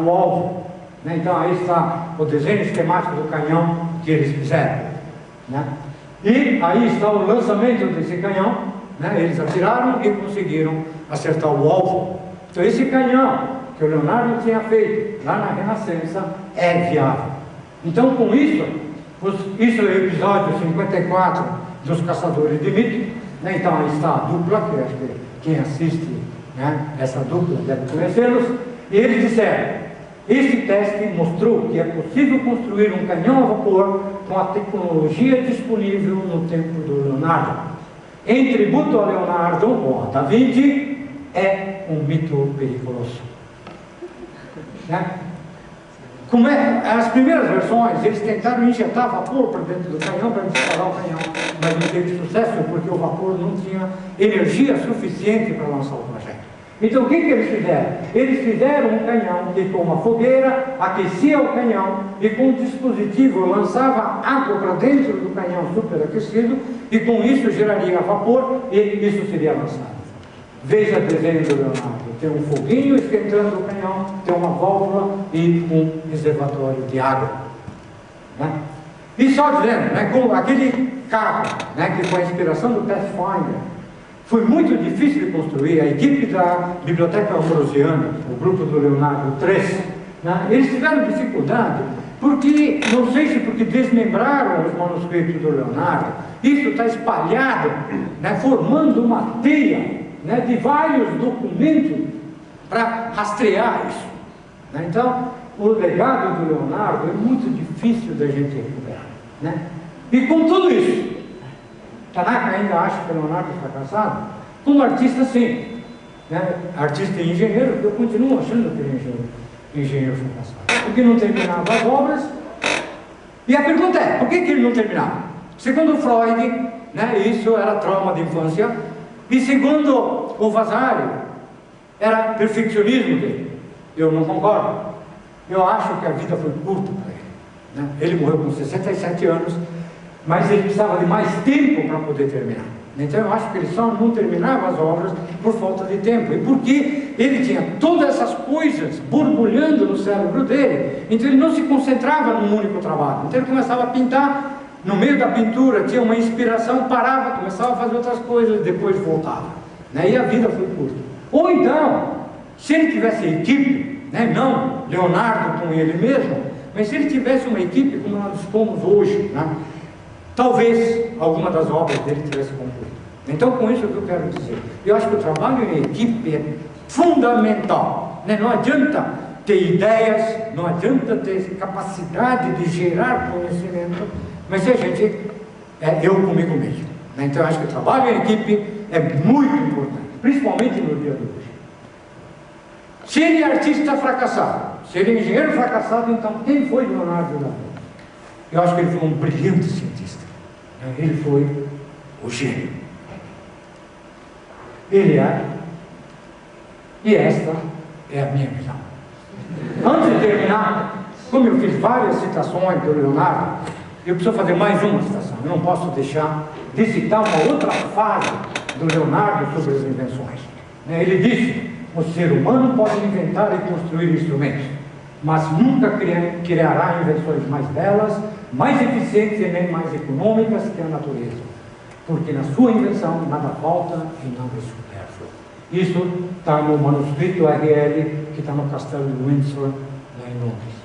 o alvo, né? Então aí está o desenho esquemático do canhão que eles fizeram, né? E aí está o lançamento desse canhão, né? Eles atiraram e conseguiram acertar o alvo. Então esse canhão que o Leonardo tinha feito lá na Renascença é viável. Então com isso, isso é o episódio 54 dos Caçadores de Mito, né? Então aí está a dupla, que acho que quem assiste, né, essa dupla deve conhecê-los, e eles disseram: este teste mostrou que é possível construir um canhão a vapor com a tecnologia disponível no tempo do Leonardo. Em tributo a Leonardo, ou a Da Vinci, é um mito perigoso. Né? Como as primeiras versões, eles tentaram injetar vapor para dentro do canhão para disparar o canhão, mas não teve sucesso porque o vapor não tinha energia suficiente para lançar o projeto. Então o que eles fizeram? Eles fizeram um canhão que com uma fogueira aquecia o canhão e com um dispositivo lançava água para dentro do canhão superaquecido e com isso geraria vapor e isso seria lançado. Veja o desenho do Leonardo. Tem um foguinho esquentando o canhão, tem uma válvula e um reservatório de água. Né? E só dizendo, né, com aquele carro, né, que foi a inspiração do Pathfinder, foi muito difícil de construir. A equipe da Biblioteca Ambrosiana, o grupo do Leonardo 3, né, eles tiveram dificuldade, porque, não sei se porque desmembraram os manuscritos do Leonardo, isso está espalhado, né, formando uma teia, né, de vários documentos para rastrear isso. Né? Então, o legado do Leonardo é muito difícil da gente recuperar. Né? E com tudo isso, Tanaka ainda acha que o Leonardo é fracassado? Como artista, sim. Né? Artista e engenheiro, eu continuo achando que ele é engenheiro fracassado. Porque não terminava as obras. E a pergunta é, por que ele não terminava? Segundo Freud, né, isso era trauma de infância. E segundo o Vasari, era perfeccionismo dele. Eu não concordo. Eu acho que a vida foi curta para ele. Né? Ele morreu com 67 anos, mas ele precisava de mais tempo para poder terminar. Então eu acho que ele só não terminava as obras por falta de tempo. E porque ele tinha todas essas coisas borbulhando no cérebro dele, então ele não se concentrava num único trabalho. Então ele começava a pintar. No meio da pintura tinha uma inspiração, parava, começava a fazer outras coisas, depois voltava. Né? E a vida foi curta. Ou então, se ele tivesse equipe, né? Não Leonardo com ele mesmo, mas se ele tivesse uma equipe como nós somos hoje, né? Talvez alguma das obras dele tivesse concluído. Então, com isso é o que eu quero dizer. Eu acho que o trabalho em equipe é fundamental. Né? Não adianta ter ideias, não adianta ter capacidade de gerar conhecimento, mas se a gente eu comigo mesmo. Né? Então eu acho que o trabalho em equipe é muito importante, principalmente no dia de hoje. Se ele é artista fracassado, se ele é engenheiro fracassado, então quem foi Leonardo da Vinci? Eu acho que ele foi um brilhante cientista. Né? Ele foi o gênio. Ele é, e esta é a minha visão. Antes de terminar, como eu fiz várias citações do Leonardo, eu preciso fazer mais uma citação. Eu não posso deixar de citar uma outra fase do Leonardo sobre as invenções. Ele disse: o ser humano pode inventar e construir instrumentos, mas nunca criará invenções mais belas, mais eficientes e nem mais econômicas que a natureza, porque na sua invenção nada falta e nada é supérfluo. Isso está no manuscrito RL que está no Castelo de Windsor, lá em Londres.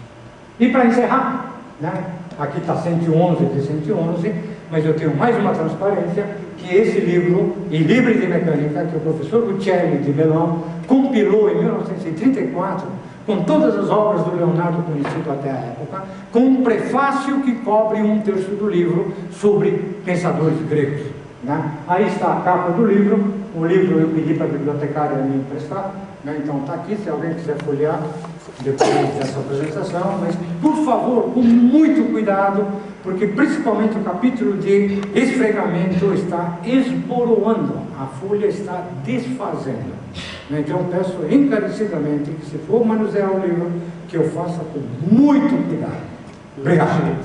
E para encerrar, né? Aqui está 111 de 111, mas eu tenho mais uma transparência, que esse livro, em Libri de Mecânica, que o professor Uccelli de Melão compilou em 1934, com todas as obras do Leonardo conhecido até a época, com um prefácio que cobre 1/3 do livro sobre pensadores gregos. Né? Aí está a capa do livro. O livro eu pedi para a bibliotecária me emprestar, né? Então está aqui, se alguém quiser folhear depois dessa apresentação, mas por favor, com muito cuidado, porque principalmente o capítulo de esfregamento está esboroando, a folha está desfazendo. Então peço encarecidamente que, se for manusear o livro, que eu faça com muito cuidado. Obrigado.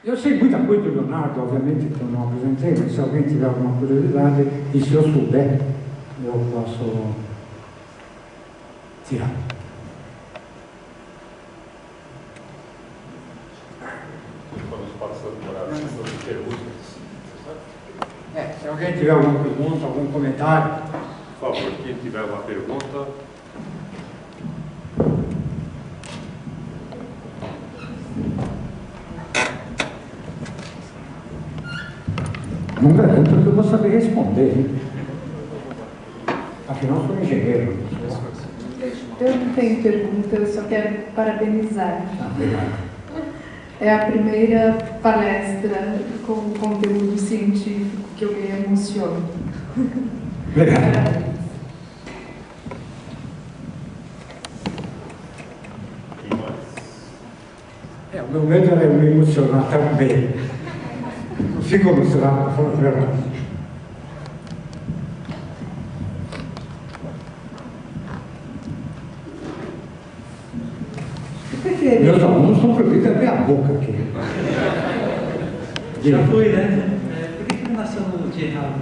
Eu sei muita coisa do Leonardo, obviamente, que eu não apresentei, mas se alguém tiver alguma curiosidade, e se eu souber, eu posso tirar. Vamos passando por a sessão de perguntas. Se alguém tiver alguma pergunta, algum comentário. Por favor, quem tiver uma pergunta. Não garanto que eu vou saber responder, hein? Afinal, sou engenheiro. Eu não tenho pergunta, eu só quero parabenizar. Obrigado. É a primeira palestra com conteúdo científico que eu me emociono. Obrigado. O meu medo era eu me emocionar também. Não fico emocionado, falando a verdade. Meus alunos estão proibidos de abrir a boca aqui. Já foi, né? Por que ele nasceu no dia errado?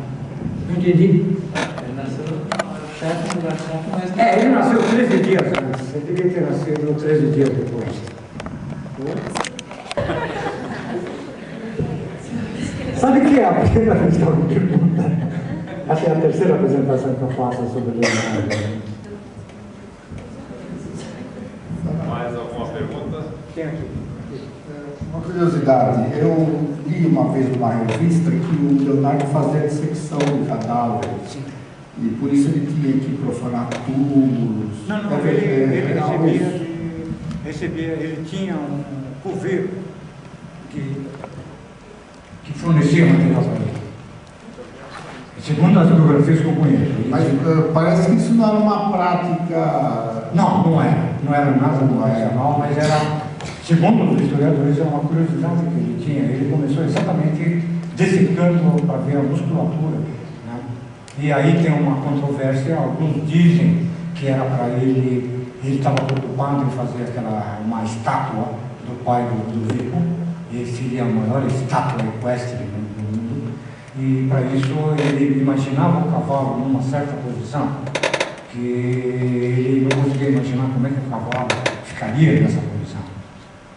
Não entendi. Ele nasceu certo, no lugar certo, mas... Ele nasceu 13 dias antes. Ele devia ter nascido 13 dias depois. Sabe que é a primeira vez que eu me pergunto? Essa é a terceira apresentação que eu faço sobre o Leonardo. Mais alguma pergunta? Tem aqui. Uma curiosidade, eu li uma vez numa revista que o Leonardo fazia dissecção de cadáveres e por isso ele tinha que profanar túmulos. Não, ele recebia, ele tinha um coveiro que fornecia material para ele. Segundo as biografias que eu conheço. Mas parece que isso não era uma prática... Não era nada convencional, mas era, segundo os historiadores, era uma curiosidade que ele tinha. Ele começou exatamente dissecando para ver a musculatura, né? E aí tem uma controvérsia, alguns dizem que era para ele estava preocupado em fazer uma estátua do pai do Vico, e seria a maior estátua equestre do mundo, e para isso ele imaginava o cavalo numa certa posição, que ele não conseguia imaginar como é que o cavalo ficaria nessa posição,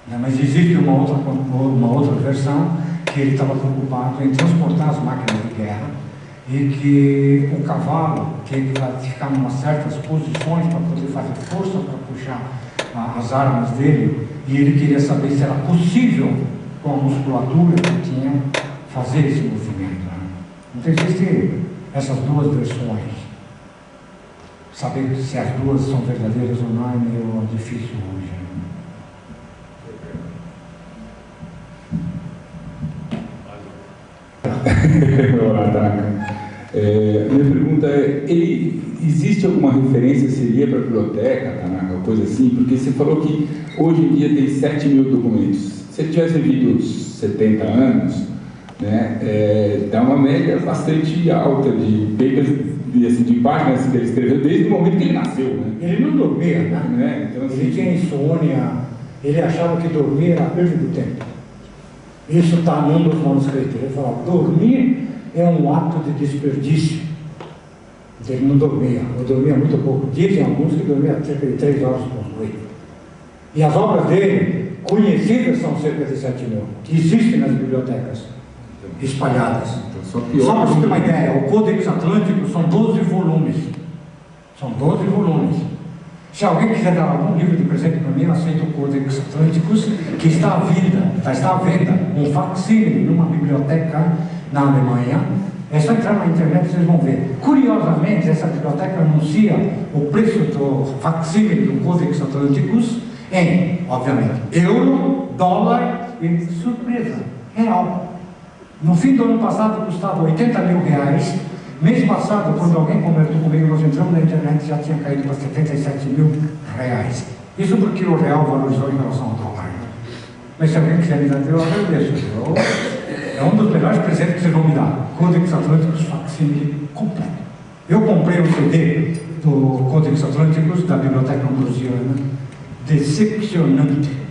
né? Mas existe uma outra versão que ele estava preocupado em transportar as máquinas de guerra e que o cavalo tinha que ficar em certas posições para poder fazer força para puxar as armas dele, e ele queria saber se era possível, com a musculatura que tinha, fazer esse movimento, né? Então existem essas duas versões. Saber se as duas são verdadeiras ou não é meio difícil hoje, né? Olá, Tanaka. Minha pergunta é, existe alguma referência, seria para a biblioteca, Tanaka, uma coisa assim? Porque você falou que hoje em dia tem 7 mil documentos. Se ele tivesse vivido 70 anos, né, dá uma média bastante alta de papers, de páginas que ele escreveu desde o momento que ele nasceu, né? Ele não dormia, né? Então, assim, ele tinha insônia, ele achava que dormir era perda de tempo. Isso está num dos manuscritos. Ele falava, dormir é um ato de desperdício. Ele não dormia, ou dormia muito pouco. Dizem alguns que dormia cerca de 3 horas por noite. E as obras dele, conhecidas, são cerca de 7 mil, que existem nas bibliotecas, espalhadas. Só para você ter uma ideia, o Codex Atlântico são 12 volumes. São 12 volumes. Se alguém quiser dar algum livro de presente para mim, eu aceito o Codex Atlânticos, que está à venda, um facsímile numa biblioteca na Alemanha. É só entrar na internet e vocês vão ver. Curiosamente, essa biblioteca anuncia o preço do facsímile do Codex Atlânticos em, obviamente, euro, dólar e, surpresa, real. No fim do ano passado custava 80 mil reais. Mês passado, quando alguém conversou comigo, nós entramos na internet, já tinha caído para 77 mil reais. Isso porque o real valorizou em relação ao dólar. Mas se alguém quiser me dar, eu agradeço. É um dos melhores presentes que vocês vão me dar. Codex Atlânticos facsímile completo. Eu comprei o CD do Codex Atlânticos da Biblioteca Ambrosiana. Decepcionante.